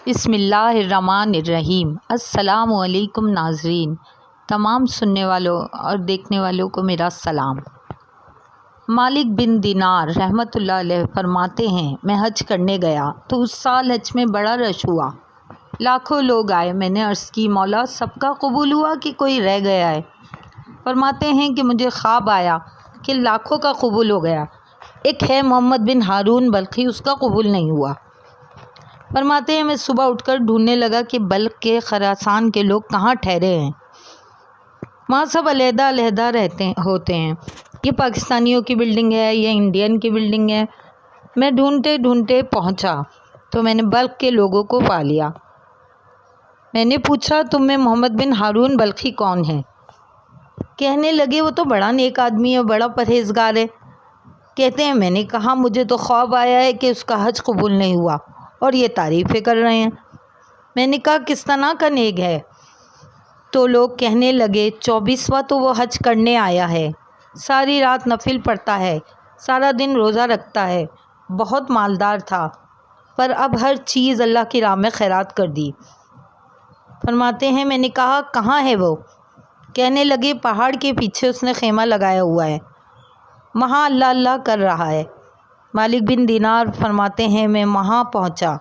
بسم اللہ الرحمن الرحیم۔ السلام علیکم ناظرین، تمام سننے والوں اور دیکھنے والوں کو میرا سلام۔ مالک بن دینار رحمۃ اللہ علیہ فرماتے ہیں، میں حج کرنے گیا تو اس سال حج میں بڑا رش ہوا، لاکھوں لوگ آئے۔ میں نے عرض کی، مولا سب کا قبول ہوا کہ کوئی رہ گیا ہے؟ فرماتے ہیں کہ مجھے خواب آیا کہ لاکھوں کا قبول ہو گیا، ایک ہے محمد بن ہارون بلخی، اس کا قبول نہیں ہوا۔ فرماتے ہیں میں صبح اٹھ کر ڈھونڈنے لگا کہ بلخ کے خراسان کے لوگ کہاں ٹھہرے ہیں، وہاں سب علیحدہ علیحدہ ہوتے ہیں، یہ پاکستانیوں کی بلڈنگ ہے، یہ انڈین کی بلڈنگ ہے۔ میں ڈھونڈتے ڈھونڈتے پہنچا تو میں نے بلخ کے لوگوں کو پا لیا۔ میں نے پوچھا، تم میں محمد بن ہارون بلخی کون ہے؟ کہنے لگے، وہ تو بڑا نیک آدمی ہے، بڑا پرہیزگار ہے۔ کہتے ہیں، میں نے کہا مجھے تو خواب آیا ہے کہ اس کا حج قبول نہیں ہوا اور یہ تعریفیں کر رہے ہیں۔ میں نے کہا کس طرح کا نیک ہے؟ تو لوگ کہنے لگے، 24واں تو وہ حج کرنے آیا ہے، ساری رات نفل پڑھتا ہے، سارا دن روزہ رکھتا ہے، بہت مالدار تھا، پر اب ہر چیز اللہ کی راہ میں خیرات کر دی۔ فرماتے ہیں میں نے کہا کہاں ہے وہ؟ کہنے لگے پہاڑ کے پیچھے اس نے خیمہ لگایا ہوا ہے، وہاں اللہ اللہ کر رہا ہے۔ مالک بن دینار فرماتے ہیں میں وہاں پہنچا،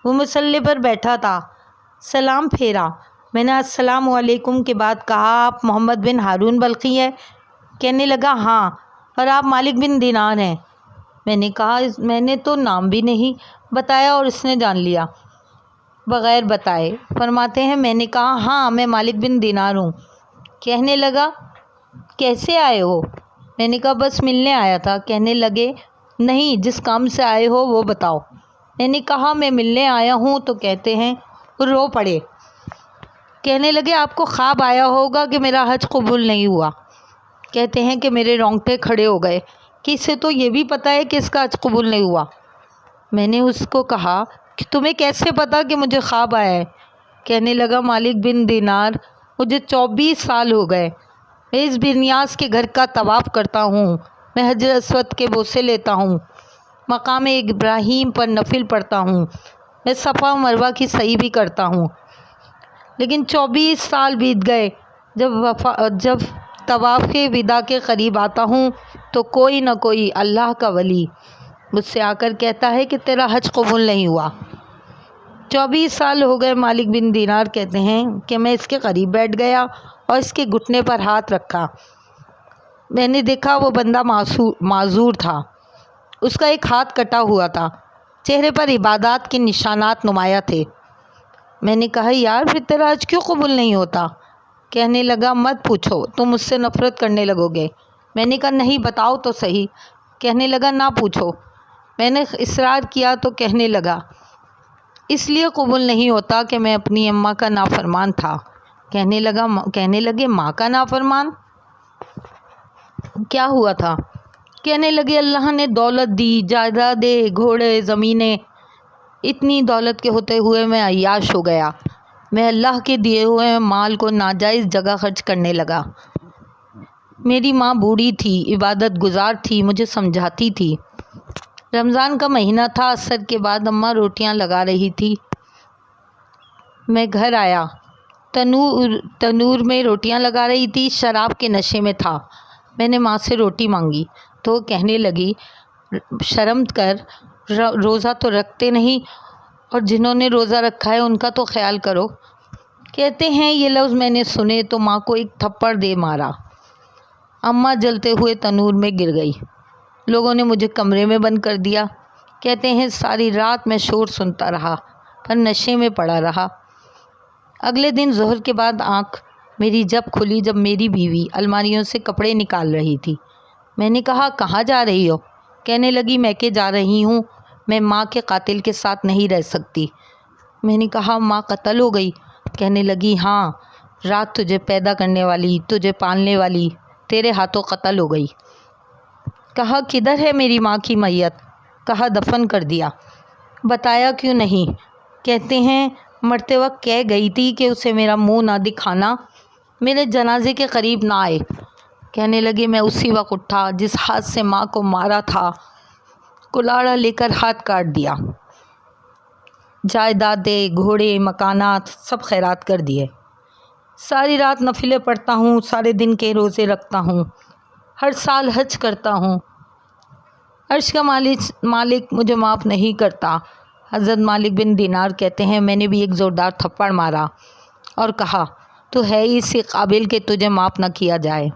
وہ مصلی پر بیٹھا تھا، سلام پھیرا۔ میں نے السلام علیکم کے بعد کہا، آپ محمد بن ہارون بلخی ہیں؟ کہنے لگا ہاں، اور آپ مالک بن دینار ہیں؟ میں نے کہا میں نے تو نام بھی نہیں بتایا اور اس نے جان لیا بغیر بتائے۔ فرماتے ہیں میں نے کہا ہاں میں مالک بن دینار ہوں۔ کہنے لگا کیسے آئے ہو؟ میں نے کہا بس ملنے آیا تھا۔ کہنے لگے نہیں، جس کام سے آئے ہو وہ بتاؤ۔ میں نے کہا میں ملنے آیا ہوں۔ تو کہتے ہیں رو پڑے، کہنے لگے آپ کو خواب آیا ہوگا کہ میرا حج قبول نہیں ہوا۔ کہتے ہیں کہ میرے رونگٹے کھڑے ہو گئے کہ اسے تو یہ بھی پتہ ہے کہ اس کا حج قبول نہیں ہوا۔ میں نے اس کو کہا کہ تمہیں کیسے پتہ کہ مجھے خواب آیا ہے؟ کہنے لگا مالک بن دینار، مجھے 24 سال ہو گئے، میں اس بنیاز کے گھر کا طواف کرتا ہوں، میں حجر اسود کے بوسے لیتا ہوں، مقام ابراہیم پر نفل پڑھتا ہوں، میں صفا و مروہ کی سعی بھی کرتا ہوں، لیکن 24 سال بیت گئے۔ جب طواف کے وداع کے قریب آتا ہوں تو کوئی نہ کوئی اللہ کا ولی مجھ سے آ کر کہتا ہے کہ تیرا حج قبول نہیں ہوا۔ 24 سال ہو گئے۔ مالک بن دینار کہتے ہیں کہ میں اس کے قریب بیٹھ گیا اور اس کے گھٹنے پر ہاتھ رکھا۔ میں نے دیکھا وہ بندہ معذور تھا، اس کا ایک ہاتھ کٹا ہوا تھا، چہرے پر عبادات کے نشانات نمایاں تھے۔ میں نے کہا یار پھر تیرا حج کیوں قبول نہیں ہوتا؟ کہنے لگا مت پوچھو، تم مجھ سے نفرت کرنے لگو گے۔ میں نے کہا نہیں بتاؤ تو صحیح۔ کہنے لگا نہ پوچھو۔ میں نے اصرار کیا تو کہنے لگا اس لیے قبول نہیں ہوتا کہ میں اپنی اماں کا نافرمان تھا۔ کہنے لگے ماں کا نافرمان؟ کیا ہوا تھا؟ کہنے لگے اللہ نے دولت دی، جائیدادیں، گھوڑے، زمینیں، اتنی دولت کے ہوتے ہوئے میں عیاش ہو گیا۔ میں اللہ کے دیے ہوئے مال کو ناجائز جگہ خرچ کرنے لگا۔ میری ماں بوڑھی تھی، عبادت گزار تھی، مجھے سمجھاتی تھی۔ رمضان کا مہینہ تھا، عصر کے بعد اماں روٹیاں لگا رہی تھی، میں گھر آیا، تنور میں روٹیاں لگا رہی تھی، شراب کے نشے میں تھا۔ میں نے ماں سے روٹی مانگی تو کہنے لگی شرم کر، روزہ تو رکھتے نہیں، اور جنہوں نے روزہ رکھا ہے ان کا تو خیال کرو۔ کہتے ہیں یہ لفظ میں نے سنے تو ماں کو ایک تھپڑ دے مارا، اماں جلتے ہوئے تنور میں گر گئی، لوگوں نے مجھے کمرے میں بند کر دیا۔ کہتے ہیں ساری رات میں شور سنتا رہا پر نشے میں پڑا رہا۔ اگلے دن ظہر کے بعد آنکھ میری جب کھلی جب میری بیوی الماریوں سے کپڑے نکال رہی تھی۔ میں نے کہا کہاں جا رہی ہو؟ کہنے لگی میں کہ جا رہی ہوں، میں ماں کے قاتل کے ساتھ نہیں رہ سکتی۔ میں نے کہا ماں قتل ہو گئی؟ کہنے لگی ہاں، رات تجھے پیدا کرنے والی، تجھے پالنے والی تیرے ہاتھوں قتل ہو گئی۔ کہا کدھر ہے میری ماں کی میت؟ کہا دفن کر دیا۔ بتایا کیوں نہیں؟ کہتے ہیں مرتے وقت کہہ گئی تھی کہ اسے میرا منہ نہ دکھانا، میرے جنازے کے قریب نہ آئے۔ کہنے لگے میں اسی وقت اٹھا جس ہاتھ سے ماں کو مارا تھا، کلاڑا لے کر ہاتھ کاٹ دیا۔ جائیدادیں، گھوڑے، مکانات سب خیرات کر دیے۔ ساری رات نفلیں پڑھتا ہوں، سارے دن کے روزے رکھتا ہوں، ہر سال حج کرتا ہوں، عرش کا مالک مجھے معاف نہیں کرتا۔ حضرت مالک بن دینار کہتے ہیں میں نے بھی ایک زوردار تھپڑ مارا اور کہا تو ہے ہی اسی قابل کہ تجھے معاف نہ کیا جائے،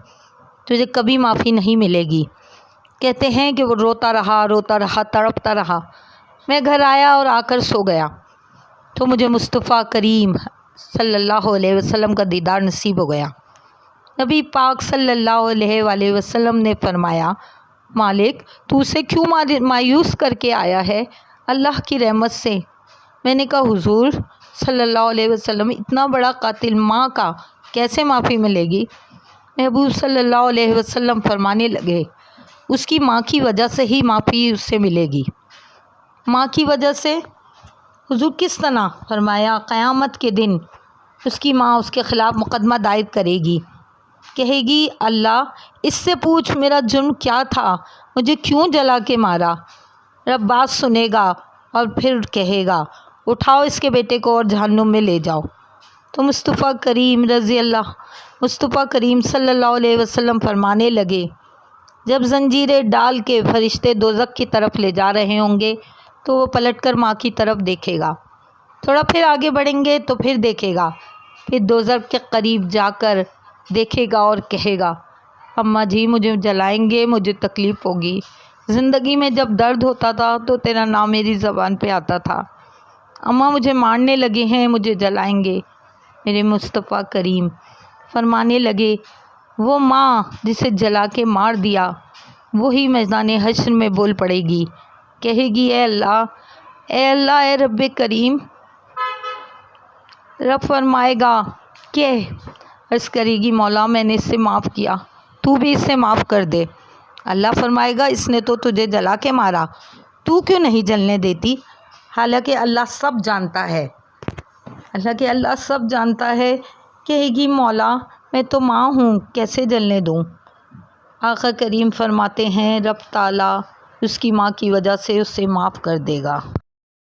تجھے کبھی معافی نہیں ملے گی۔ کہتے ہیں کہ وہ روتا رہا، تڑپتا رہا۔ میں گھر آیا اور آ کر سو گیا تو مجھے مصطفیٰ کریم صلی اللہ علیہ وسلم کا دیدار نصیب ہو گیا۔ نبی پاک صلی اللہ علیہ وآلہ وسلم نے فرمایا مالک تو اسے کیوں مایوس کر کے آیا ہے؟ اللہ کی رحمت سے۔ میں نے کہا حضور صلی اللہ علیہ وسلم اتنا بڑا قاتل ماں کا کیسے معافی ملے گی؟ محبوب صلی اللہ علیہ وسلم فرمانے لگے اس کی ماں کی وجہ سے ہی معافی اس سے ملے گی۔ ماں کی وجہ سے؟ حضور کس طرح؟ فرمایا قیامت کے دن اس کی ماں اس کے خلاف مقدمہ دائر کرے گی، کہے گی اللہ اس سے پوچھ میرا جرم کیا تھا، مجھے کیوں جلا کے مارا؟ رب بات سنے گا اور پھر کہے گا اٹھاؤ اس کے بیٹے کو اور جہنم میں لے جاؤ۔ تو مصطفیٰ کریم صلی اللہ علیہ وسلم فرمانے لگے جب زنجیریں ڈال کے فرشتے دوزخ کی طرف لے جا رہے ہوں گے تو وہ پلٹ کر ماں کی طرف دیکھے گا، تھوڑا پھر آگے بڑھیں گے تو پھر دیکھے گا، پھر دوزخ کے قریب جا کر دیکھے گا اور کہے گا اماں جی مجھے جلائیں گے، مجھے تکلیف ہوگی، زندگی میں جب درد ہوتا تھا تو تیرا نام میری زبان پہ آتا تھا، اماں مجھے مارنے لگے ہیں، مجھے جلائیں گے۔ میرے مصطفیٰ کریم فرمانے لگے وہ ماں جسے جلا کے مار دیا وہی میدان حشر میں بول پڑے گی، کہے گی اے اللہ اے رب کریم۔ رب فرمائے گا کہ عرض کرے گی مولا میں نے اس سے معاف کیا، تو بھی اس سے معاف کر دے۔ اللہ فرمائے گا اس نے تو تجھے جلا کے مارا، تو کیوں نہیں جلنے دیتی؟ حالانکہ اللہ سب جانتا ہے، اللہ سب جانتا ہے۔ کہے گی مولا میں تو ماں ہوں کیسے جلنے دوں؟ آقا کریم فرماتے ہیں رب تعالیٰ اس کی ماں کی وجہ سے اسے معاف کر دے گا۔